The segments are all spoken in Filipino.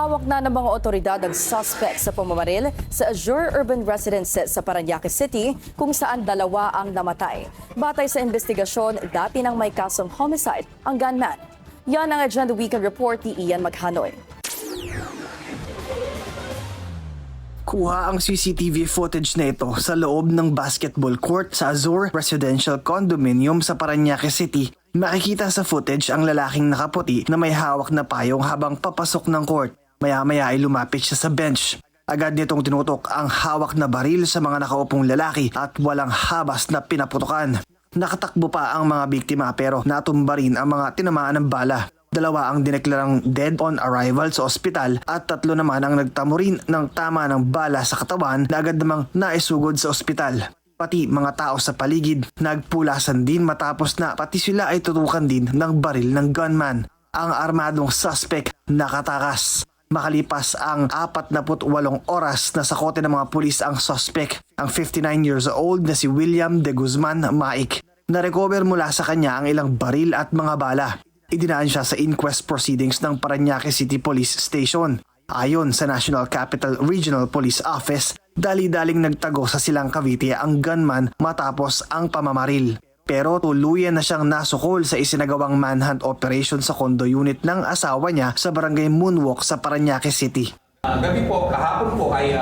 Hawak na ng mga otoridad ang suspect sa pamamaril sa Azure Urban Residences sa Parañaque City kung saan dalawa ang namatay. Batay sa investigasyon, dati nang may kasong homicide ang gunman. Yan ang Agenda Weekend Report ni Ian Maghanoy. Kuha ang CCTV footage na ito sa loob ng basketball court sa Azure Residential Condominium sa Parañaque City. Makikita sa footage ang lalaking nakaputi na may hawak na payong habang papasok ng court. Maya-maya ay lumapit siya sa bench. Agad nitong tinutok ang hawak na baril sa mga nakaupong lalaki at walang habas na pinaputukan. Nakatakbo pa ang mga biktima pero natumba rin ang mga tinamaan ng bala. Dalawa ang dineklarang dead on arrival sa ospital at 3 naman ang nagtamo rin ng tama ng bala sa katawan na agad namang naisugod sa ospital. Pati mga tao sa paligid nagpulasan din matapos na pati sila ay tutukan din ng baril ng gunman. Ang armadong suspect nakatakas. Makalipas ang 48 oras na sakote ng mga pulis ang suspect, ang 59 years old na si William de Guzman Maik. Na-recover mula sa kanya ang ilang baril at mga bala. Idinaan siya sa inquest proceedings ng Parañaque City Police Station. Ayon sa National Capital Regional Police Office, dali-daling nagtago sa Silang Cavite ang gunman matapos ang pamamaril. Pero tuluyan na siyang nasukol sa isinagawang manhunt operation sa condo unit ng asawa niya sa barangay Moonwalk sa Parañaque City. Gabi po, kahapon po ay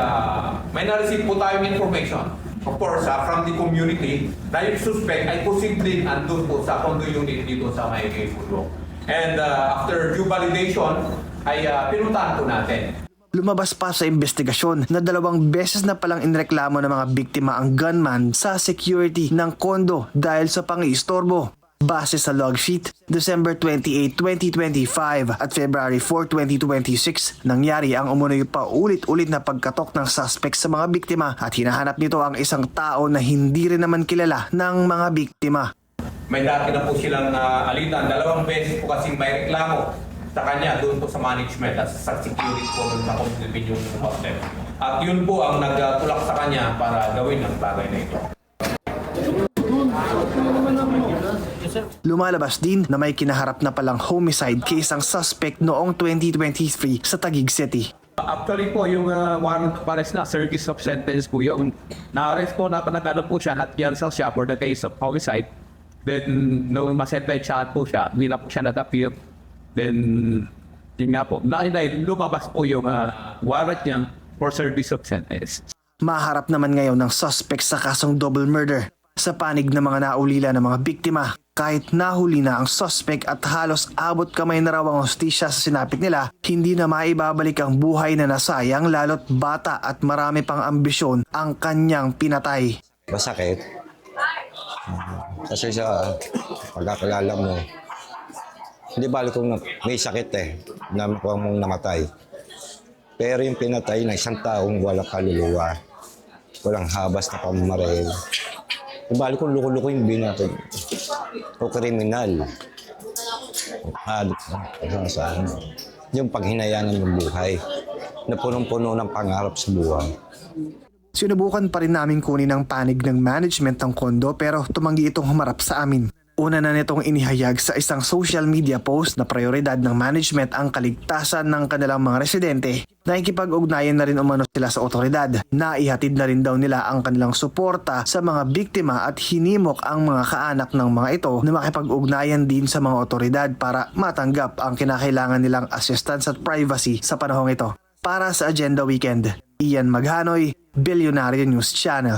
may na-receive po tayong information. Of course, from the community na yung suspect ay posibleng andun po sa condo unit dito sa may Moonwalk. And after due validation, ay pinuntahan po natin. Lumabas pa sa investigasyon na 2 beses na palang inreklamo ng mga biktima ang gunman sa security ng kondo dahil sa pangiistorbo. Base sa log sheet, December 28, 2025 at February 4, 2026, nangyari ang umunoy pa ulit-ulit na pagkatok ng suspect sa mga biktima at hinahanap nito ang isang tao na hindi rin naman kilala ng mga biktima. May dati na po silang alitan. 2 beses po kasing may reklamo sa kanya doon po sa management at sa security po doon sa condominium hotel. At yun po ang nagtulak sa kanya para gawin ang bagay na ito. Lumalabas din na may kinaharap na palang homicide case ang suspect noong 2023 sa Taguig City. Actually po, yung warrant of arrest na service of sentence po yung na-arrest po na panagano po siya at cancel siya for the case of homicide. Then, nung masentensyahan po siya, hindi na po siya nag-appeal. Then, yun nga po, lumabas po yung warrant niya for service of sentence. Maharap naman ngayon ng suspect sa kasong double murder. Sa panig ng mga naulila ng mga biktima, kahit nahuli na ang suspect at halos abot kamay na raw ang hustisya sa sinapit nila, hindi na maibabalik ang buhay na nasayang lalo't bata at marami pang ambisyon ang kanyang pinatay. Masakit. Kasi sa pagkakalala mo, hindi balik kung may sakit na mong namatay. Pero yung pinatay na isang taong walang kaluluwa, walang habas na pamamaril. Hindi balik kung luko-luko yung binatay o kriminal. Yung paghinayangan ng buhay na punong-puno ng pangarap sa buhay. Sinubukan pa rin namin kunin ang panig ng management ng kondo pero tumanggi itong humarap sa amin. Una na nitong inihayag sa isang social media post na prioridad ng management ang kaligtasan ng kanilang mga residente. Nakikipag-ugnayan na rin umano sila sa otoridad. Naihatid na rin daw nila ang kanilang suporta sa mga biktima at hinimok ang mga kaanak ng mga ito na makipag-ugnayan din sa mga otoridad para matanggap ang kinakailangan nilang assistance at privacy sa panahong ito. Para sa Agenda Weekend, Ian Maghanoy, Billionaire News Channel.